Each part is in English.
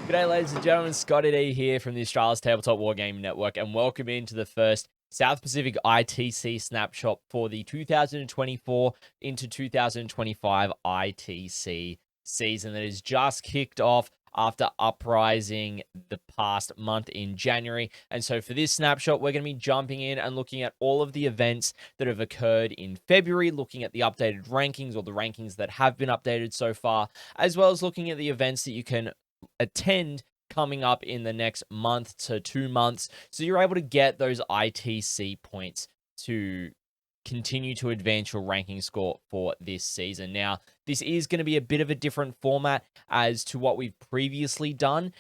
G'day, ladies and gentlemen. ScottyD here from the Australia's Tabletop Wargaming Network, and welcome into the first South Pacific ITC Snapshot for the 2024 into 2025 ITC season that has just kicked off after uprising the past month in January. And so for this snapshot, we're going to be jumping in and looking at all of the events that have occurred in February, looking at the updated rankings or the rankings that have been updated so far, as well as looking at the events that you can attend coming up in the next month to 2 months. So you're able to get those ITC points to continue to advance your ranking score for this season. Now, this is going to be a bit of a different format as to what we've previously done.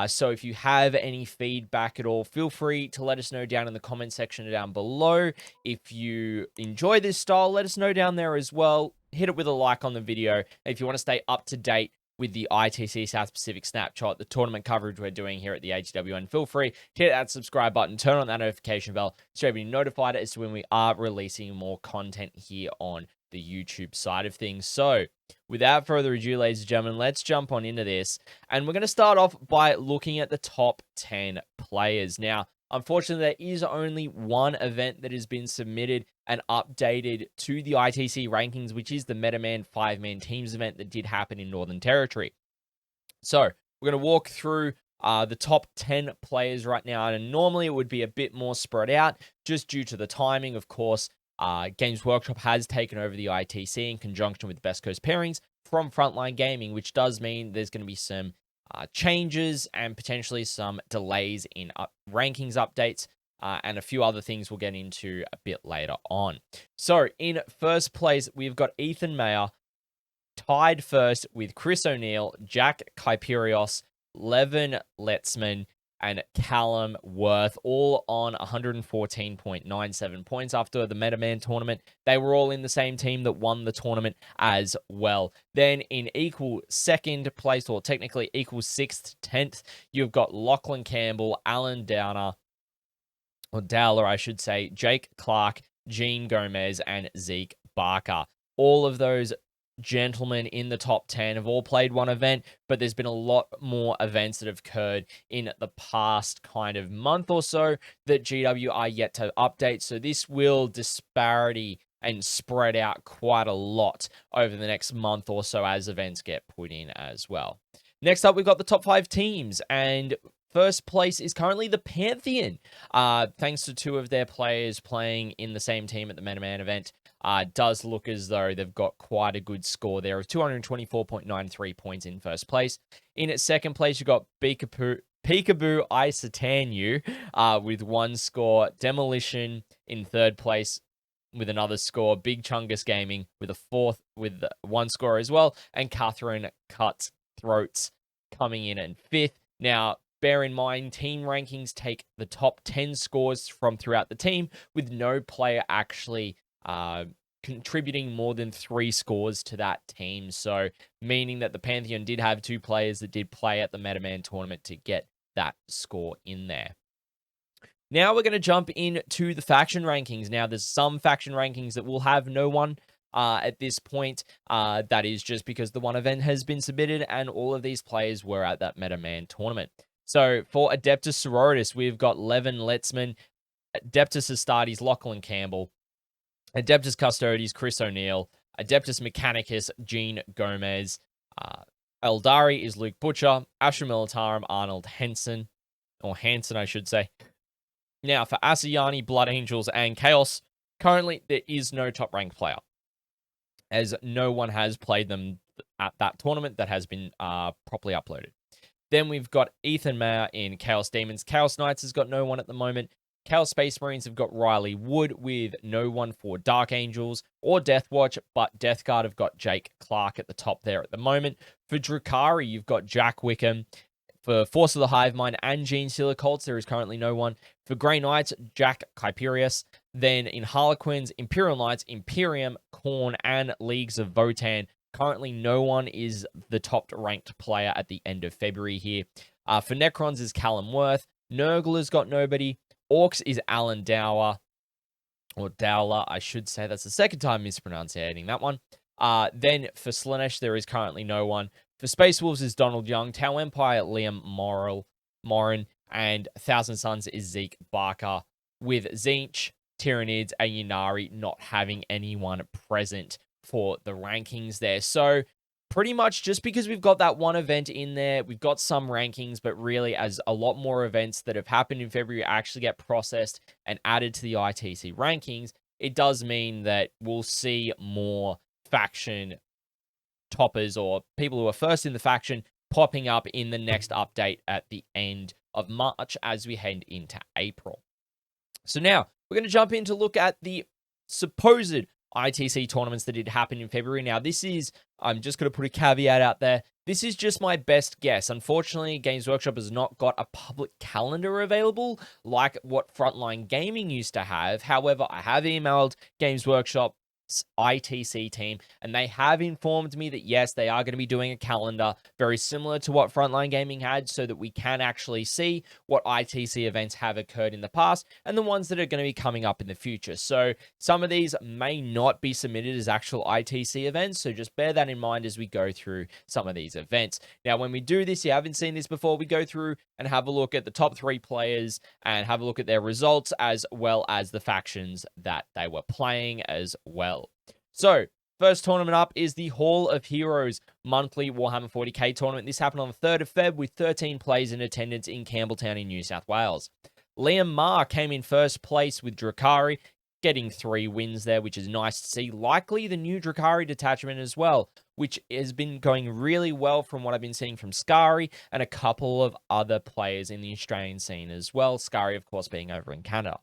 So if you have any feedback at all, feel free to let us know down in the comment section down below. If you enjoy this style, let us know down there as well. Hit it with a like on the video. If you want to stay up to date with the ITC South Pacific Snapshot, the tournament coverage we're doing here at the ATWN, feel free to hit that subscribe button, turn on that notification bell so you'll be notified as to when we are releasing more content here on the YouTube side of things. So, without further ado, ladies and gentlemen, let's jump on into this. And we're going to start off by looking at the top 10 players. Now, unfortunately, there is only one event that has been submitted and updated to the ITC rankings, which is the MetaMan 5-man teams event that did happen in Northern Territory. So we're going to walk through the top 10 players right now, and normally it would be a bit more spread out just due to the timing. Of course, Games Workshop has taken over the ITC in conjunction with Best Coast Pairings from Frontline Gaming, which does mean there's going to be some changes and potentially some delays in rankings updates and a few other things we'll get into a bit later on. So in first place, we've got Ethan Mayer tied first with Chris O'Neill, Jack Kyperios, Levin Letzman, and Callum Worth, all on 114.97 points after the MetaMan tournament. They were all in the same team that won the tournament as well. Then in equal second place, or technically equal 6th, 10th, you've got Lachlan Campbell, Alan Downer, or Dowler, I should say, Jake Clark, Gene Gomez, and Zeke Barker. All of those gentlemen in the top 10 have all played one event, but there's been a lot more events that have occurred in the past kind of month or so that GW are yet to update. So this will disparity and spread out quite a lot over the next month or so as events get put in as well. Next up, we've got the top 5 teams, and first place is currently the Pantheon, thanks to 2 of their players playing in the same team at the MetaMan event. Does look as though they've got quite a good score there of 224.93 points in first place. In its second place, you've got Peekaboo Isatanu with 1 score. Demolition in third place with another score. Big Chungus Gaming with 1 score as well. And Catherine Cutthroats coming in at 5th. Now, bear in mind, team rankings take the top 10 scores from throughout the team, with no player actually contributing more than 3 scores to that team. So, meaning that the Pantheon did have 2 players that did play at the MetaMan tournament to get that score in there. Now we're going to jump into the faction rankings. Now, there's some faction rankings that will have no one at this point. That is just because the one event has been submitted and all of these players were at that MetaMan tournament. So for Adeptus Sororitas, we've got Levin Letzman, Adeptus Astartes, Lachlan Campbell, Adeptus Custodes, Chris O'Neill, Adeptus Mechanicus, Gene Gomez, Eldari is Luke Butcher, Asher Militarum, Arnold Hansen, I should say. Now for Asayani, Blood Angels, and Chaos, currently there is no top-ranked player, as no one has played them at that tournament that has been properly uploaded. Then we've got Ethan Mayer in Chaos Demons. Chaos Knights has got no one at the moment. Chaos Space Marines have got Riley Wood with no one for Dark Angels or Death Watch, but Death Guard have got Jake Clark at the top there at the moment. For Drukari, you've got Jack Wickham. For Force of the Hive Mind and Gene Silicolts, there is currently no one. For Grey Knights, Jack Kyperius. Then in Harlequins, Imperial Knights, Imperium, Khorne, and Leagues of Votan, currently no one is the top-ranked player at the end of February here. For Necrons is Callum Worth. Nurgler's got nobody. Orcs is Alan Dower, or Dowler, I should say. That's the second time mispronouncing that one. Then for Slanesh, there is currently no one. For Space Wolves is Donald Young, Tau Empire, Liam Morin, and Thousand Suns is Zeke Barker, with Zinch, Tyranids, and Yunari not having anyone present for the rankings there. So pretty much just because we've got that one event in there, we've got some rankings, but really as a lot more events that have happened in February actually get processed and added to the ITC rankings, it does mean that we'll see more faction toppers or people who are first in the faction popping up in the next update at the end of March as we head into April. So now we're going to jump in to look at the supposed ITC tournaments that did happen in February. Now, this is, I'm just going to put a caveat out there. This is just my best guess. Unfortunately, Games Workshop has not got a public calendar available like what Frontline Gaming used to have. However, I have emailed Games Workshop ITC team, and they have informed me that yes, they are going to be doing a calendar very similar to what Frontline Gaming had, so that we can actually see what ITC events have occurred in the past and the ones that are going to be coming up in the future. So some of these may not be submitted as actual ITC events, so just bear that in mind as we go through some of these events. Now, when we do this, you haven't seen this before, we go through and have a look at the top 3 players and have a look at their results as well as the factions that they were playing as well. So, first tournament up is the Hall of Heroes monthly Warhammer 40k tournament. This happened on the 3rd of Feb with 13 players in attendance in Campbelltown in New South Wales. Liam Marr came in first place with Drakari, getting 3 wins there, which is nice to see. Likely the new Drakari detachment as well, which has been going really well from what I've been seeing from Scary and a couple of other players in the Australian scene as well. Scary, of course, being over in Canada.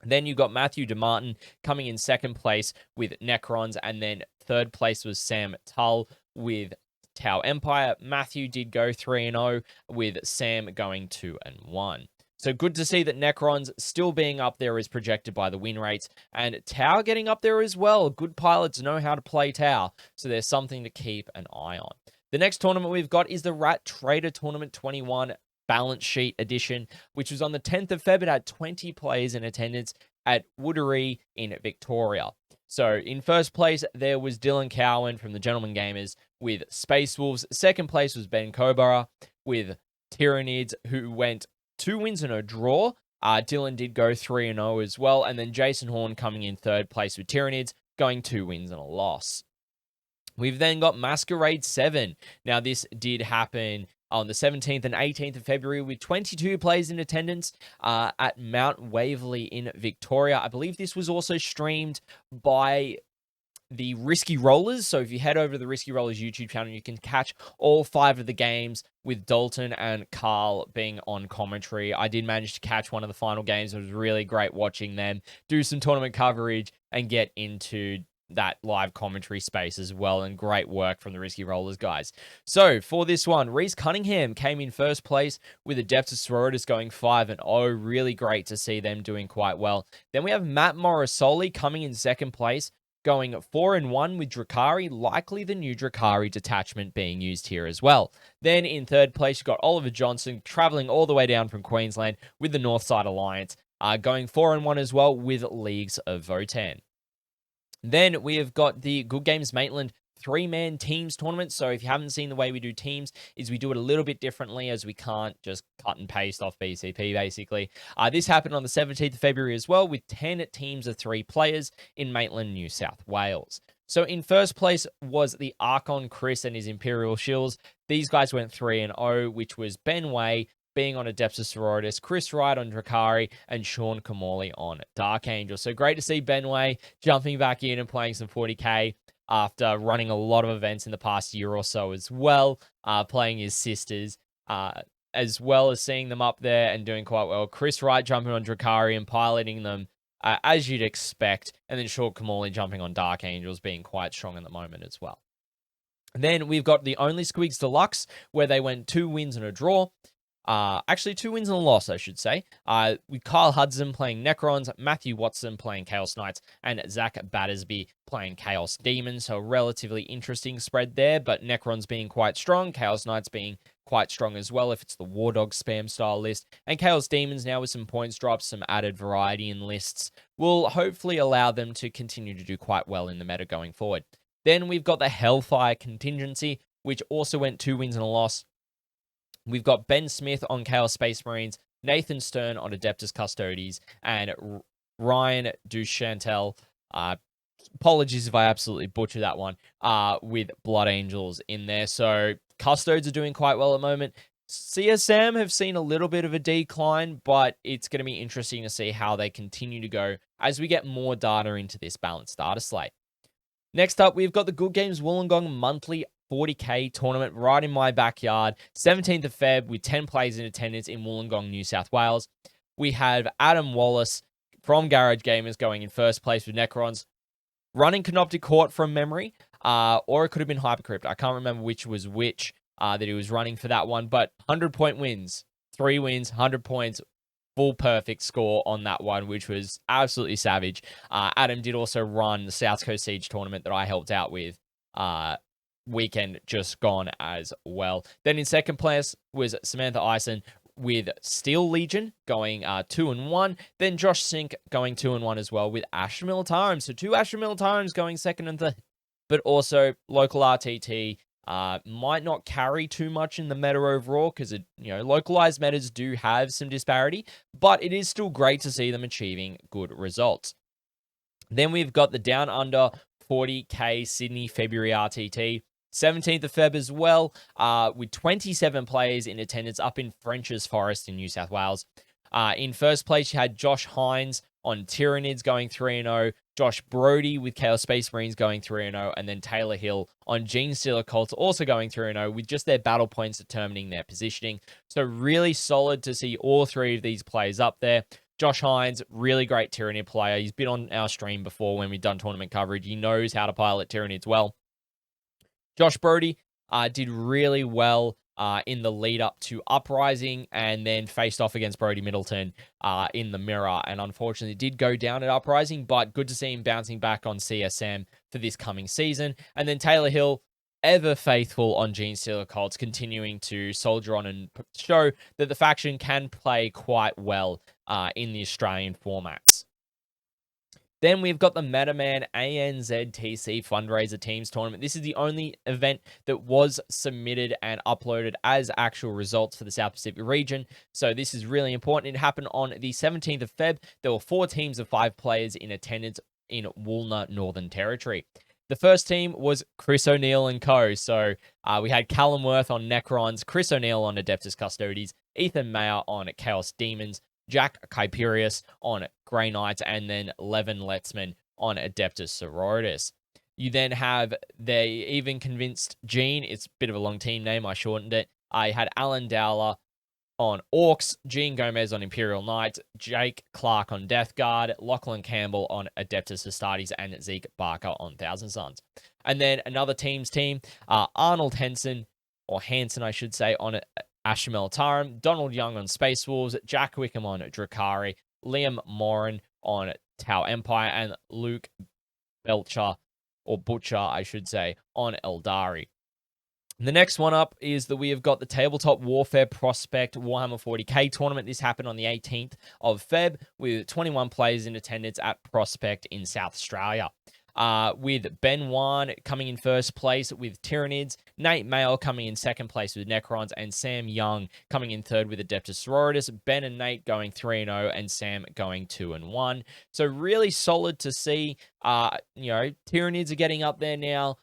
Then you got Matthew DeMartin coming in 2nd place with Necrons, and then 3rd place was Sam Tull with Tau Empire. Matthew did go 3-0, with Sam going 2-1. So good to see that Necrons still being up there as projected by the win rates, and Tau getting up there as well. Good pilots know how to play Tau, so there's something to keep an eye on. The next tournament we've got is the Rat Trader Tournament 21 Balance Sheet Edition, which was on the 10th of Feb. It had 20 players in attendance at Woodery in Victoria. So in first place, there was Dylan Cowan from the Gentleman Gamers with Space Wolves. 2nd place was Ben Kobara with Tyranids, who went 2 wins and a draw. Dylan did go 3-0 as well. And then Jason Horn coming in 3rd place with Tyranids, going 2 wins and a loss. We've then got Masquerade 7. Now, this did happen on the 17th and 18th of February with 22 players in attendance at Mount Waverley in Victoria. I believe this was also streamed by the Risky Rollers. So if you head over to the Risky Rollers YouTube channel, you can catch all 5 of the games with Dalton and Carl being on commentary. I did manage to catch one of the final games. It was really great watching them do some tournament coverage and get into that live commentary space as well, and great work from the Risky Rollers guys. So for this one, Reese Cunningham came in first place with Adeptus Sororitas going 5-0. Really great to see them doing quite well. Then we have Matt Morrisoli coming in 2nd place, going 4-1 with Drakari, likely the new Drakari detachment being used here as well. Then in 3rd place, you've got Oliver Johnson traveling all the way down from Queensland with the Northside Alliance, going 4-1 as well with Leagues of Votan. Then we have got the Good Games Maitland 3-man teams tournament. So if you haven't seen the way we do teams, is we do it a little bit differently, as we can't just cut and paste off BCP, basically. This happened on the 17th of February as well, with 10 teams of 3 players in Maitland, New South Wales. So in first place was the Archon Chris and his Imperial Shills. These guys went 3-0, which was Ben Way being on Adeptus Sororitas, Chris Wright on Drakari, and Sean Kamali on Dark Angel. So great to see Benway jumping back in and playing some 40k after running a lot of events in the past year or so as well, playing his sisters, as well as seeing them up there and doing quite well. Chris Wright jumping on Drakari and piloting them as you'd expect, and then Sean Kamali jumping on Dark Angels, being quite strong at the moment as well. And then we've got the Only Squigs Deluxe, where they went 2 wins and a draw. Actually, 2 wins and a loss, I should say. With Kyle Hudson playing Necrons, Matthew Watson playing Chaos Knights, and Zach Battersby playing Chaos Demons. So a relatively interesting spread there, but Necrons being quite strong, Chaos Knights being quite strong as well if it's the War Dog spam style list. And Chaos Demons now with some points drops, some added variety in lists, will hopefully allow them to continue to do quite well in the meta going forward. Then we've got the Hellfire Contingency, which also went 2 wins and a loss. We've got Ben Smith on Chaos Space Marines, Nathan Stern on Adeptus Custodes, and Ryan Duchantel. Apologies if I absolutely butcher that one. With Blood Angels in there. So Custodes are doing quite well at the moment. CSM have seen a little bit of a decline, but it's going to be interesting to see how they continue to go as we get more data into this balanced data slate. Next up, we've got the Good Games Wollongong monthly 40K tournament right in my backyard, 17th of Feb, with 10 players in attendance in Wollongong, New South Wales. We have Adam Wallace from Garage Gamers going in first place with Necrons, running Canoptic Court from memory, or it could have been Hypercrypt. I can't remember which was which that he was running for that one, but 100-point wins, 3 wins, 100 points, full perfect score on that one, which was absolutely savage. Adam did also run the South Coast Siege tournament that I helped out with weekend just gone as well. Then in second place was Samantha Ison with Steel Legion going 2-1. Then Josh Sink going 2-1 as well with Astra Militarum. So 2 Astra Militarums going second and third. But also local RTT might not carry too much in the meta overall because localized metas do have some disparity, but it is still great to see them achieving good results. Then we've got the Down Under 40K Sydney February RTT. 17th of Feb as well, with 27 players in attendance up in French's Forest in New South Wales. In first place, you had Josh Hines on Tyranids going 3-0, Josh Brody with Chaos Space Marines going 3-0, and then Taylor Hill on Gene Stealer Cults also going 3-0 with just their battle points determining their positioning. So really solid to see all 3 of these players up there. Josh Hines, really great Tyranid player. He's been on our stream before when we've done tournament coverage. He knows how to pilot Tyranids well. Josh Brody did really well in the lead up to Uprising and then faced off against Brody Middleton in the mirror and unfortunately did go down at Uprising, but good to see him bouncing back on CSM for this coming season. And then Taylor Hill, ever faithful on Gene Stealer Cults, continuing to soldier on and show that the faction can play quite well in the Australian formats. Then we've got the MetaMan ANZTC Fundraiser Teams Tournament. This is the only event that was submitted and uploaded as actual results for the South Pacific region. So this is really important. It happened on the 17th of Feb. There were 4 teams of 5 players in attendance in Woolner, Northern Territory. The first team was Chris O'Neill and co. So we had Callum Worth on Necrons, Chris O'Neill on Adeptus Custodes, Ethan Mayer on Chaos Demons, Jack Kyperius on Grey Knights, and then Levin Letzman on Adeptus Sororitas. You then have, they even convinced Gene, it's a bit of a long team name, I shortened it. I had Alan Dowler on Orcs, Gene Gomez on Imperial Knights, Jake Clark on Death Guard, Lachlan Campbell on Adeptus Astartes, and Zeke Barker on Thousand Sons. And then another team's team, Arnold Hansen, or Hansen I should say, on Astra Militarum, Donald Young on Space Wolves, Jack Wickham on Drakari, Liam Moran on Tau Empire, and Luke Belcher, or Butcher, I should say, on Eldari. The next one up is that we have got the Tabletop Warfare Prospect Warhammer 40K tournament. This happened on the 18th of Feb with 21 players in attendance at Prospect in South Australia. With Ben Wan coming in first place with Tyranids, Nate Mayle coming in second place with Necrons, and Sam Young coming in third with Adeptus Sororitas. Ben and Nate going 3-0, and Sam going 2-1. So really solid to see. Tyranids are getting up there now.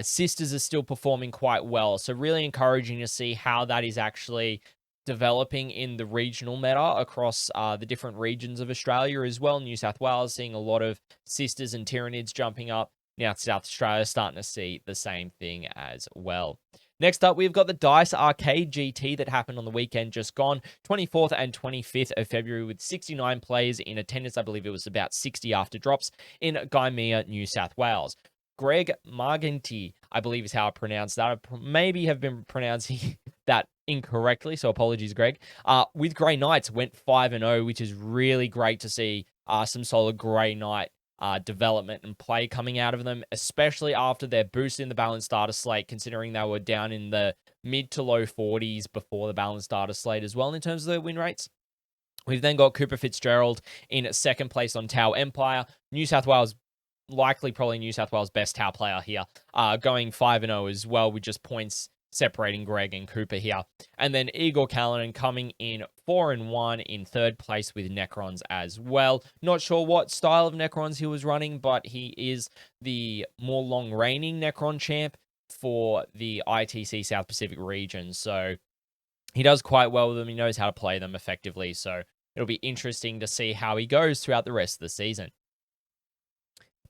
Sisters are still performing quite well. So really encouraging to see how that is actually developing in the regional meta across the different regions of Australia as well. New South Wales seeing a lot of Sisters and Tyranids jumping up. Now South Australia starting to see the same thing as well. Next up, we've got the Dice Arcade GT that happened on the weekend just gone, 24th and 25th of February, with 69 players in attendance. I believe it was about 60 after drops in Gymea, New South Wales. Greg Marganti, I believe is how I pronounce that. I maybe have been pronouncing that incorrectly, so apologies, Greg. With Grey Knights, went 5-0, which is really great to see some solid Grey Knight development and play coming out of them, especially after their boost in the balanced data slate, considering they were down in the mid to low 40s before the balanced data slate as well in terms of their win rates. We've then got Cooper Fitzgerald in second place on Tau Empire. New South Wales likely probably New South Wales' best Tau player here, going 5-0 as well, with just points separating Greg and Cooper here. And then Igor Callanan coming in 4-1 in third place with Necrons as well. Not sure what style of Necrons he was running, but he is the more long-reigning Necron champ for the ITC South Pacific region. So he does quite well with them. He knows how to play them effectively. So it'll be interesting to see how he goes throughout the rest of the season.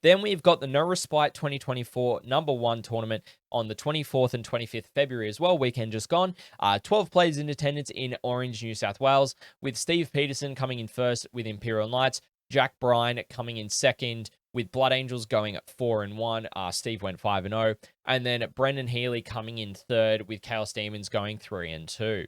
Then we've got the No Respite 2024 number 1 tournament on the 24th and 25th February as well, weekend just gone. 12 players in attendance in Orange, New South Wales, with Steve Peterson coming in first with Imperial Knights, Jack Bryan coming in second with Blood Angels going at 4-1. Steve went 5-0. And then Brendan Healy coming in third with Chaos Demons going 3-2.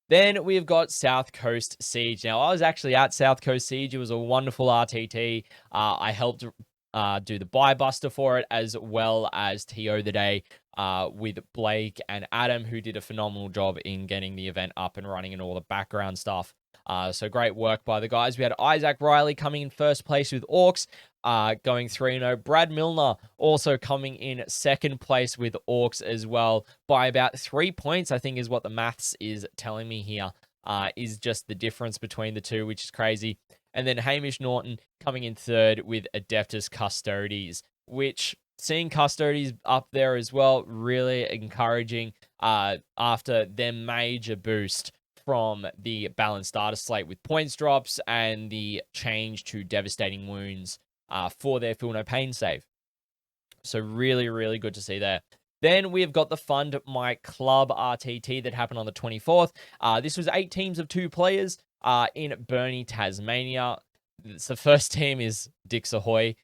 Then we've got South Coast Siege. Now, I was actually at South Coast Siege. It was a wonderful RTT. I helped do the buy buster for it, as well as TO the day with Blake and Adam, who did a phenomenal job in getting the event up and running and all the background stuff. So great work by the guys. We had Isaac Riley coming in first place with Orcs, going 3-0. Brad Milner also coming in second place with Orcs as well by about 3 points, I think is what the maths is telling me here, is just the difference between the two, which is crazy. And then Hamish Norton coming in third with Adeptus Custodes, which seeing Custodes up there as well, really encouraging after their major boost from the balanced data slate with points drops and the change to devastating wounds for their Feel No Pain save. So really, really good to see there. Then we've got the Fund My Club RTT that happened on the 24th. This was 8 teams of 2 players in Burnie, Tasmania. So the first team is Dix Ahoy,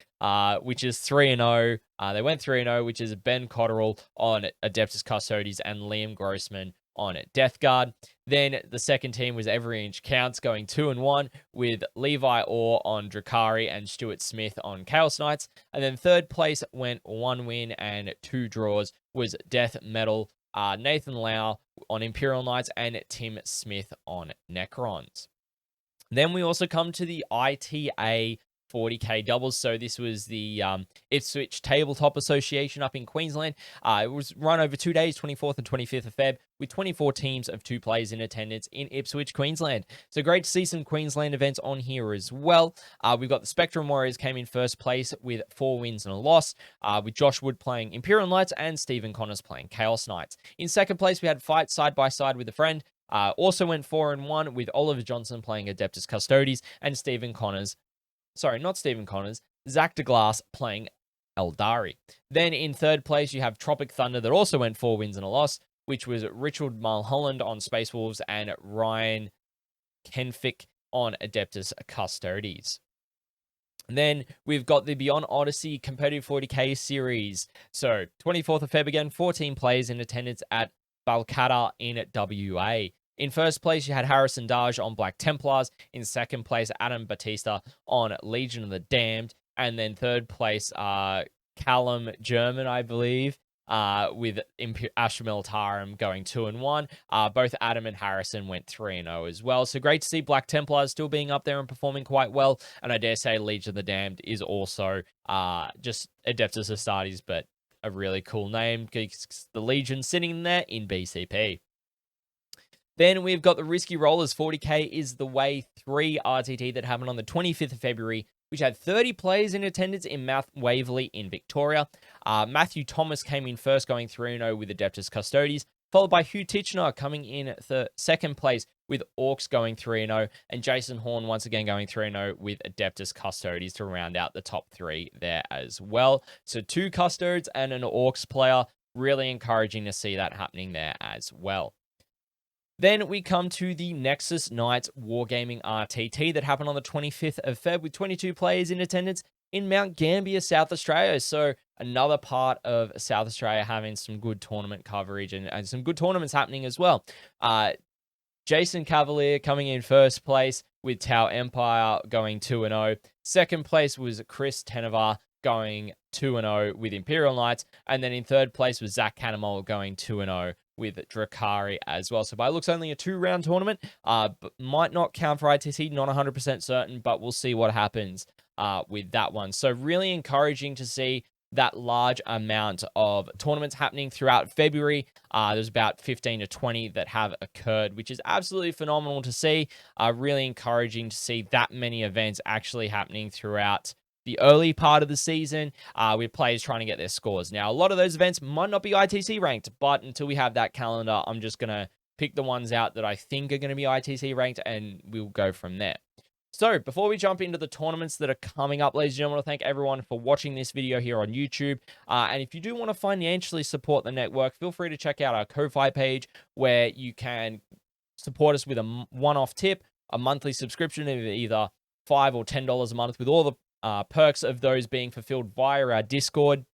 which is 3-0. They went 3-0, which is Ben Cotterill on Adeptus Custodes and Liam Grossman on Death Guard. Then the second team was Every Inch Counts, going 2-1 with Levi Orr on Drakari and Stuart Smith on Chaos Knights. And then third place went 1 win and 2 draws was Death Metal, Nathan Lau on Imperial Knights and Tim Smith on Necrons. Then we also come to the ITA 40k doubles. So this was the Ipswich Tabletop Association up in Queensland. It was run over 2 days, 24th and 25th of Feb, with 24 teams of 2 players in attendance in Ipswich, Queensland. So great to see some Queensland events on here as well. We've got the Spectrum Warriors came in first place with 4 wins and a loss, with Josh Wood playing Imperial Knights and Stephen Connors playing Chaos Knights. In second place, we had Fight Side by Side with a Friend. Also went 4-1 with Oliver Johnson playing Adeptus Custodes and Stephen Connors. Sorry, not Stephen Connors, Zach DeGlass playing Eldari. Then in third place, you have Tropic Thunder that also went 4 wins and a loss, which was Richard Mulholland on Space Wolves and Ryan Kenfick on Adeptus Custodes. Then we've got the Beyond Odyssey Competitive 40k series. So 24th of Feb again, 14 players in attendance at Balcatta in WA. In first place, you had Harrison Darge on Black Templars. In second place, Adam Batista on Legion of the Damned. And then third place, Callum German, I believe, with Astra Militarum going 2-1. Both Adam and Harrison went 3-0 as well. So great to see Black Templars still being up there and performing quite well. And I dare say Legion of the Damned is also just Adeptus Astartes, but a really cool name because the Legion sitting there in BCP. Then we've got the Risky Rollers 40k is the Way 3 RTT that happened on the 25th of February, which had 30 players in attendance in Mount Waverley in Victoria. Matthew Thomas came in first, going 3-0 with Adeptus Custodes, followed by Hugh Titchener coming in second place with Orcs going 3-0, and Jason Horn once again going 3-0 with Adeptus Custodes to round out the top 3 there as well. So 2 Custodes and an Orcs player, really encouraging to see that happening there as well. Then we come to the Nexus Knights Wargaming RTT that happened on the 25th of Feb with 22 players in attendance in Mount Gambier, South Australia. So another part of South Australia having some good tournament coverage and some good tournaments happening as well. Jason Cavalier coming in first place with Tau Empire going 2-0. Second place was Chris Tenevar going 2-0 with Imperial Knights. And then in third place was Zach Canamol going 2-0 with Drakari as well. So by looks, only a 2-round tournament. But might not count for ITC, not 100% certain, but we'll see what happens. with that one. So really encouraging to see that large amount of tournaments happening throughout February. There's about 15 to 20 that have occurred, which is absolutely phenomenal to see. Really encouraging to see that many events actually happening throughout the early part of the season, with players trying to get their scores. Now, a lot of those events might not be ITC ranked, but until we have that calendar, I'm just going to pick the ones out that I think are going to be ITC ranked, and we'll go from there. So, before we jump into the tournaments that are coming up, ladies and gentlemen, I want to thank everyone for watching this video here on YouTube. And if you do want to financially support the network, feel free to check out our Ko-Fi page, where you can support us with a one-off tip, a monthly subscription of either $5 or $10 a month, with all the perks of those being fulfilled via our Discord,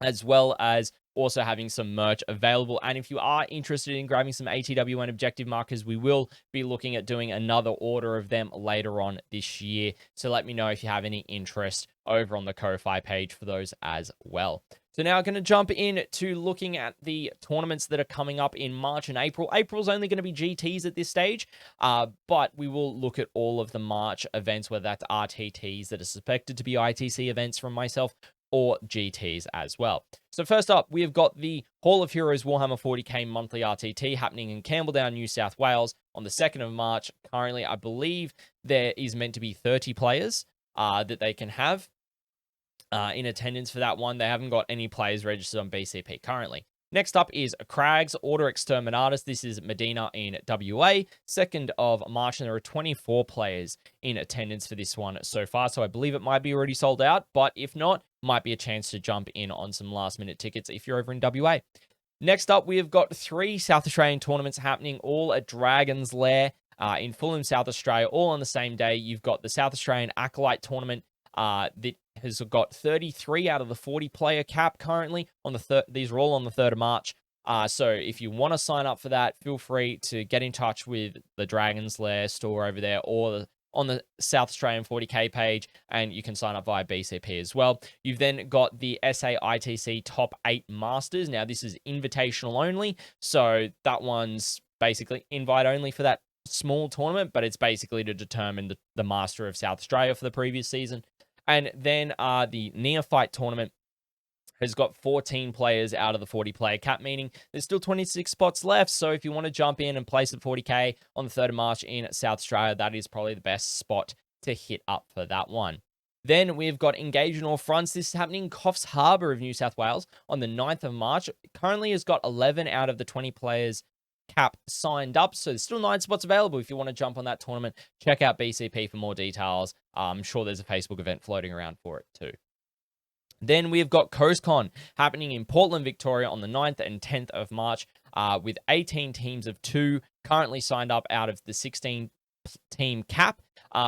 as well as also having some merch available. And if you are interested in grabbing some ATWN objective markers, we will be looking at doing another order of them later on this year. So let me know if you have any interest over on the Ko-Fi page for those as well. So now I'm going to jump in to looking at the tournaments that are coming up in March and April. April's only going to be GTs at this stage, but we will look at all of the March events, whether that's RTTs that are suspected to be ITC events from myself, or GTs as well. So first up, we have got the Hall of Heroes Warhammer 40k monthly RTT happening in Campbelltown, New South Wales on the 2nd of March. Currently, I believe there is meant to be 30 players that they can have in attendance for that one. They haven't got any players registered on BCP currently. Next up is Craggs Order Exterminatus. This is Medina in WA. 2nd of March, and there are 24 players in attendance for this one so far. So I believe it might be already sold out, but if not, might be a chance to jump in on some last-minute tickets if you're over in WA. Next up, we have got 3 South Australian tournaments happening, all at Dragon's Lair in Fulham, South Australia, all on the same day. You've got the South Australian Acolyte Tournament that has got 33 out of the 40 player cap currently on the these are all on the 3rd of March. So if you want to sign up for that, feel free to get in touch with the Dragon's Lair store over there, or on the South Australian 40k page, and you can sign up via BCP as well. You've then got the SA ITC Top 8 Masters. Now, this is invitational only, so that one's basically invite only for that small tournament, but it's basically to determine the Master of South Australia for the previous season. And then the Neophyte Tournament has got 14 players out of the 40-player cap, meaning there's still 26 spots left. So if you want to jump in and place at 40k on the 3rd of March in South Australia, that is probably the best spot to hit up for that one. Then we've got Engage on All Fronts. This is happening in Coffs Harbour of New South Wales on the 9th of March. It currently has got 11 out of the 20 players cap signed up, so there's still 9 spots available if you want to jump on that tournament. Check out BCP for more details. I'm sure there's a Facebook event floating around for it too. Then we've got CoastCon happening in Portland, Victoria on the 9th and 10th of March, with 18 teams of 2 currently signed up out of the 16 team cap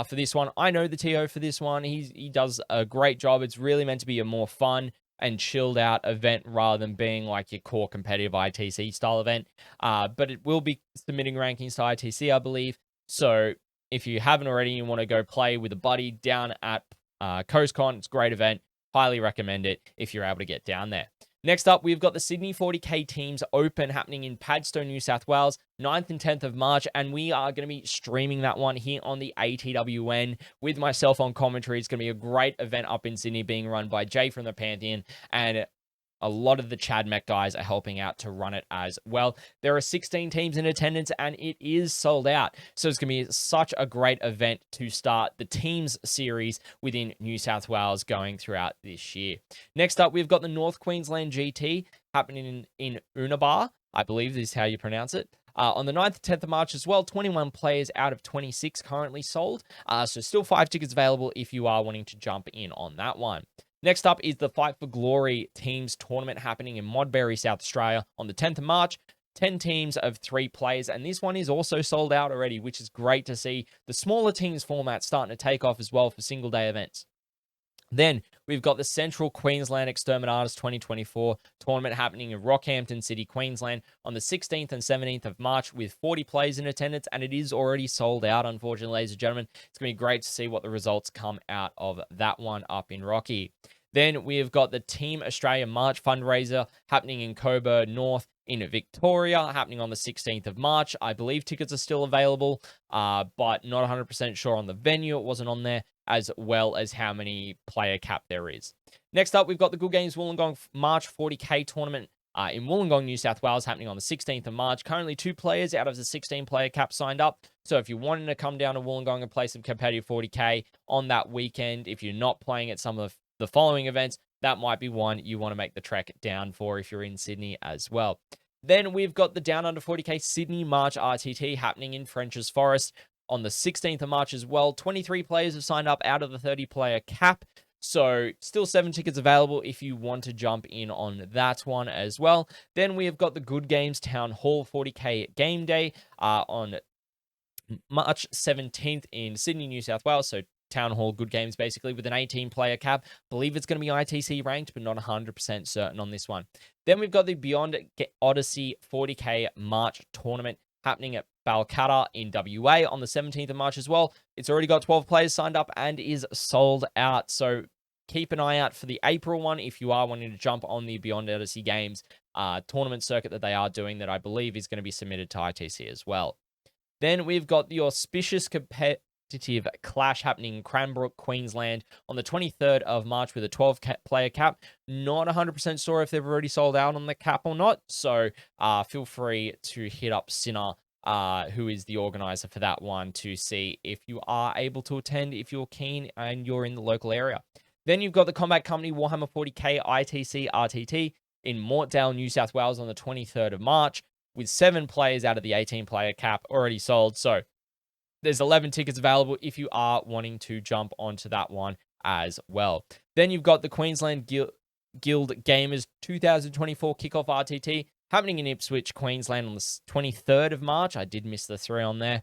for this one. I know the TO for this one. He does a great job. It's really meant to be a more fun and chilled out event rather than being like your core competitive ITC style event. But it will be submitting rankings to ITC, I believe. So if you haven't already, you want to go play with a buddy down at CoastCon, it's a great event. Highly recommend it if you're able to get down there. Next up, we've got the Sydney 40k Teams Open happening in Padstow, New South Wales, 9th and 10th of March, and we are going to be streaming that one here on the ATWN with myself on commentary. It's going to be a great event up in Sydney, being run by Jay from the Pantheon, and a lot of the Chad Mech guys are helping out to run it as well. There are 16 teams in attendance, and it is sold out. So it's going to be such a great event to start the teams series within New South Wales going throughout this year. Next up, we've got the North Queensland GT happening in Unabar. I believe this is how you pronounce it. On the 9th and 10th of March as well, 21 players out of 26 currently sold. So still 5 tickets available if you are wanting to jump in on that one. Next up is the Fight for Glory Teams Tournament happening in Modbury, South Australia on the 10th of March. 10 teams of 3 players, and this one is also sold out already, which is great to see the smaller teams format starting to take off as well for single-day events. Then we've got the Central Queensland Exterminatus 2024 tournament happening in Rockhampton City, Queensland on the 16th and 17th of March with 40 players in attendance, and it is already sold out, unfortunately, ladies and gentlemen. It's going to be great to see what the results come out of that one up in Rocky. Then we've got the Team Australia March fundraiser happening in Coburg North in Victoria, happening on the 16th of March. I believe tickets are still available, but not 100% sure on the venue. It wasn't on there as well as how many player cap there is. Next up, we've got the Good Games Wollongong March 40K tournament in Wollongong, New South Wales, happening on the 16th of March. Currently 2 players out of the 16 player cap signed up. So if you're wanting to come down to Wollongong and play some competitive 40K on that weekend, if you're not playing at some of the following events, that might be one you want to make the trek down for if you're in Sydney as well. Then we've got the Down Under 40K Sydney March RTT happening in French's Forest on the 16th of March as well. 23 players have signed up out of the 30 player cap. So still 7 tickets available if you want to jump in on that one as well. Then we have got the Good Games Town Hall 40K Game Day on March 17th in Sydney, New South Wales. So Town Hall Good Games basically with an 18 player cap. Believe it's going to be ITC ranked, but not 100% certain on this one. Then we've got the Beyond Odyssey 40K March tournament happening at Balcatta in WA on the 17th of March as well. It's already got 12 players signed up and is sold out. So keep an eye out for the April one if you are wanting to jump on the Beyond Odyssey Games tournament circuit that they are doing, that I believe is going to be submitted to ITC as well. Then we've got the auspicious competitive clash happening in Cranbrook, Queensland on the 23rd of March with a 12-player cap. Not 100% sure if they've already sold out on the cap or not, so feel free to hit up Sinner, who is the organizer for that one, to see if you are able to attend if you're keen and you're in the local area. Then you've got the Combat Company Warhammer 40K ITC RTT in Mortdale, New South Wales on the 23rd of March, with 7 players out of the 18-player cap already sold. So there's 11 tickets available if you are wanting to jump onto that one as well. Then you've got the Queensland Guild Gamers 2024 Kickoff RTT happening in Ipswich, Queensland on the 23rd of March. I did miss the 3 on there.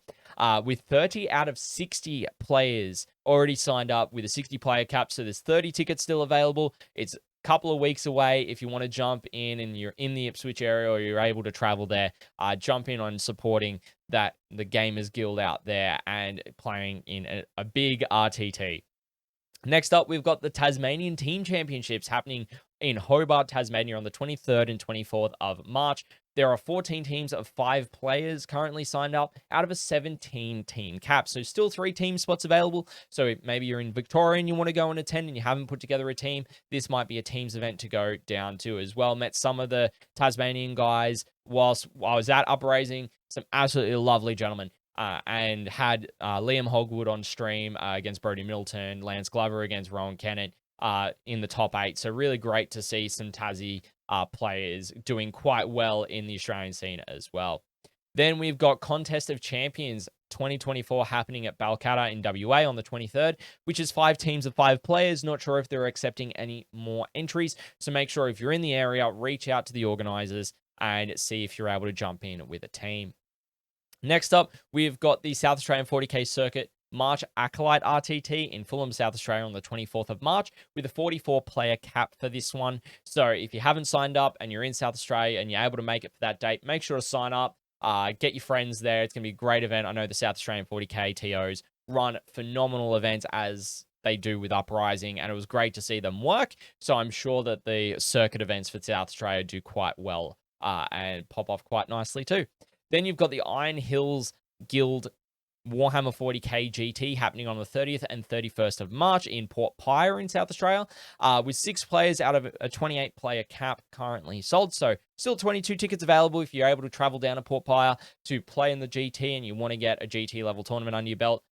With 30 out of 60 players already signed up with a 60-player cap. So there's 30 tickets still available. It's couple of weeks away. If you want to jump in and you're in the Ipswich area or you're able to travel there, jump in on supporting the Gamers Guild out there and playing in a big RTT. Next up, we've got the Tasmanian Team Championships happening in Hobart, Tasmania on the 23rd and 24th of March. There are 14 teams of 5 players currently signed up out of a 17-team cap. So still 3 team spots available. So maybe you're in Victoria and you want to go and attend and you haven't put together a team, this might be a teams event to go down to as well. Met some of the Tasmanian guys whilst I was at Upraising. Some absolutely lovely gentlemen. And had Liam Hogwood on stream against Brody Middleton, Lance Glover against Rowan Kennett in the top 8. So really great to see some Tassie players doing quite well in the Australian scene as well. Then we've got Contest of Champions 2024 happening at Balcatta in WA on the 23rd, which is 5 teams of 5 players. Not sure if they're accepting any more entries. So make sure if you're in the area, reach out to the organizers and see if you're able to jump in with a team. Next up, we've got the South Australian 40K Circuit March Acolyte RTT in Fulham, South Australia on the 24th of March with a 44-player cap for this one. So if you haven't signed up and you're in South Australia and you're able to make it for that date, make sure to sign up. Get your friends there. It's going to be a great event. I know the South Australian 40K TOs run phenomenal events as they do with Uprising, and it was great to see them work. So I'm sure that the circuit events for South Australia do quite well and pop off quite nicely too. Then you've got the Iron Hills Guild Warhammer 40K GT happening on the 30th and 31st of March in Port Pirie in South Australia, with 6 players out of a 28-player cap currently sold. So still 22 tickets available if you're able to travel down to Port Pirie to play in the GT and you want to get a GT level tournament under your belt.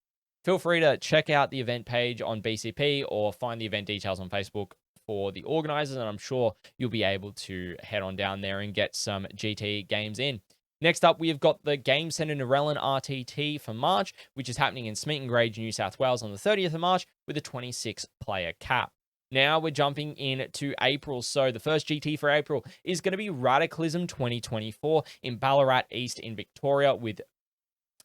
Feel free to check out the event page on BCP or find the event details on Facebook for the organizers, and I'm sure you'll be able to head on down there and get some GT games in. Next up, we've got the Game Centre Narellan RTT for March, which is happening in Smeaton Grange, New South Wales on the 30th of March with a 26-player cap. Now we're jumping into April. So the first GT for April is going to be Radicalism 2024 in Ballarat East in Victoria, with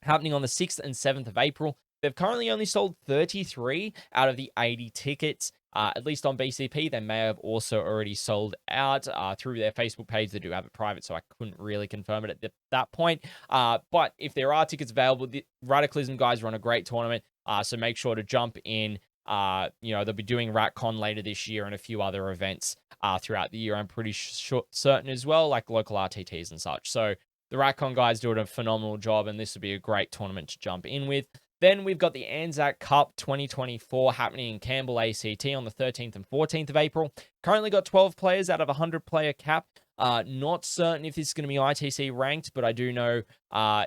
happening on the 6th and 7th of April. They've currently only sold 33 out of the 80 tickets. At least on BCP, they may have also already sold out through their Facebook page. They do have it private, so I couldn't really confirm it at that point. But if there are tickets available, the Radicalism guys run a great tournament, so make sure to jump in. They'll be doing RatCon later this year and a few other events throughout the year. I'm pretty certain as well, like local RTTs and such. So the RatCon guys do a phenomenal job, and this would be a great tournament to jump in with. Then we've got the Anzac Cup 2024 happening in Campbell, ACT on the 13th and 14th of April. Currently got 12 players out of a 100-player cap. Not certain if this is going to be ITC ranked, but I do know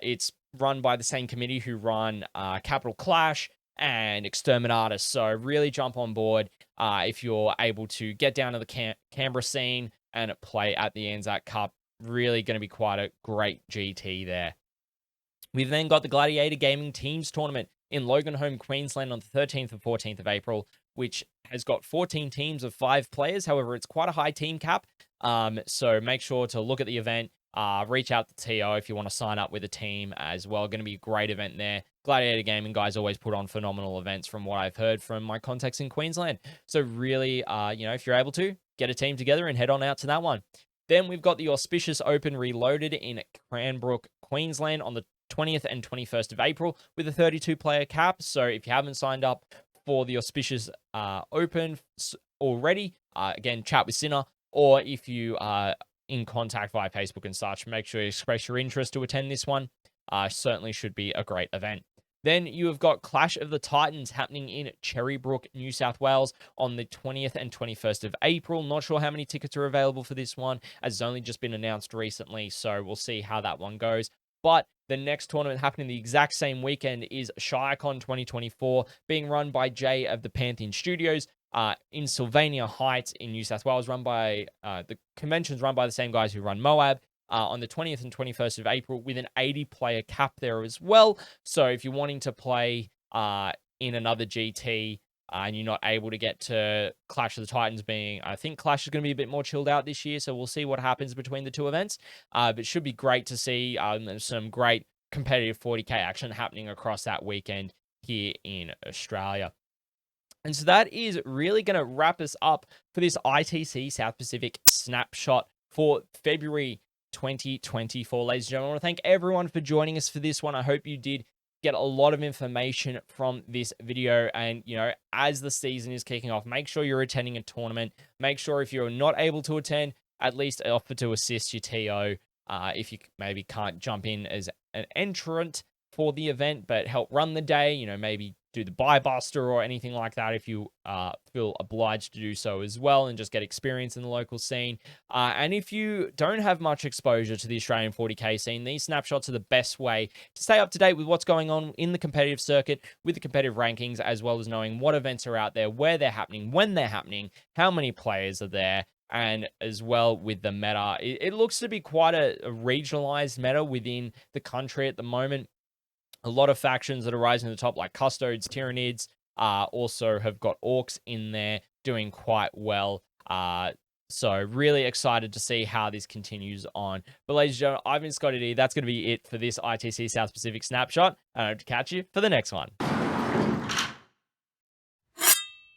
it's run by the same committee who run Capital Clash and Exterminatus. So really jump on board if you're able to get down to the Canberra scene and play at the Anzac Cup. Really going to be quite a great GT there. We've then got the Gladiator Gaming Teams Tournament in Loganholme, Queensland on the 13th and 14th of April, which has got 14 teams of 5 players. However, it's quite a high team cap. So make sure to look at the event. Reach out to TO if you want to sign up with a team as well. Going to be a great event there. Gladiator Gaming guys always put on phenomenal events from what I've heard from my contacts in Queensland. So really, if you're able to, get a team together and head on out to that one. Then we've got the Auspicious Open Reloaded in Cranbrook, Queensland on the 20th and 21st of April with a 32-player cap. So if you haven't signed up for the Auspicious Open already, again, chat with Sinner, or if you are in contact via Facebook and such, make sure you express your interest to attend this one. Certainly should be a great event. Then you have got Clash of the Titans happening in Cherrybrook, New South Wales on the 20th and 21st of April. Not sure how many tickets are available for this one, as it's only just been announced recently, so we'll see how that one goes. But the next tournament happening the exact same weekend is ShireCon 2024, being run by Jay of the Pantheon Studios in Sylvania Heights in New South Wales, run by the convention's run by the same guys who run Moab. On the 20th and 21st of April with an 80-player cap there as well. So if you're wanting to play in another GT and you're not able to get to Clash of the Titans I think Clash is going to be a bit more chilled out this year, so we'll see what happens between the two events. But it should be great to see some great competitive 40k action happening across that weekend here in Australia. And so that is really going to wrap us up for this ITC South Pacific Snapshot for February 2024, ladies and gentlemen. I want to thank everyone for joining us for this one. I hope you did get a lot of information from this video. And, as the season is kicking off, make sure you're attending a tournament. Make sure if you're not able to attend, at least offer to assist your TO if you maybe can't jump in as an entrant for the event, but help run the day, maybe do the buy buster or anything like that if you feel obliged to do so as well, and just get experience in the local scene. And if you don't have much exposure to the Australian 40k scene, these snapshots are the best way to stay up to date with what's going on in the competitive circuit, with the competitive rankings, as well as knowing what events are out there, where they're happening, when they're happening, how many players are there, and as well with the meta. It looks to be quite a regionalized meta within the country at the moment. A lot of factions that are rising to the top, like Custodes, Tyranids, also have got Orcs in there doing quite well. So really excited to see how this continues on. But ladies and gentlemen, I've been ScottyD. That's going to be it for this ITC South Pacific Snapshot. And I hope to catch you for the next one.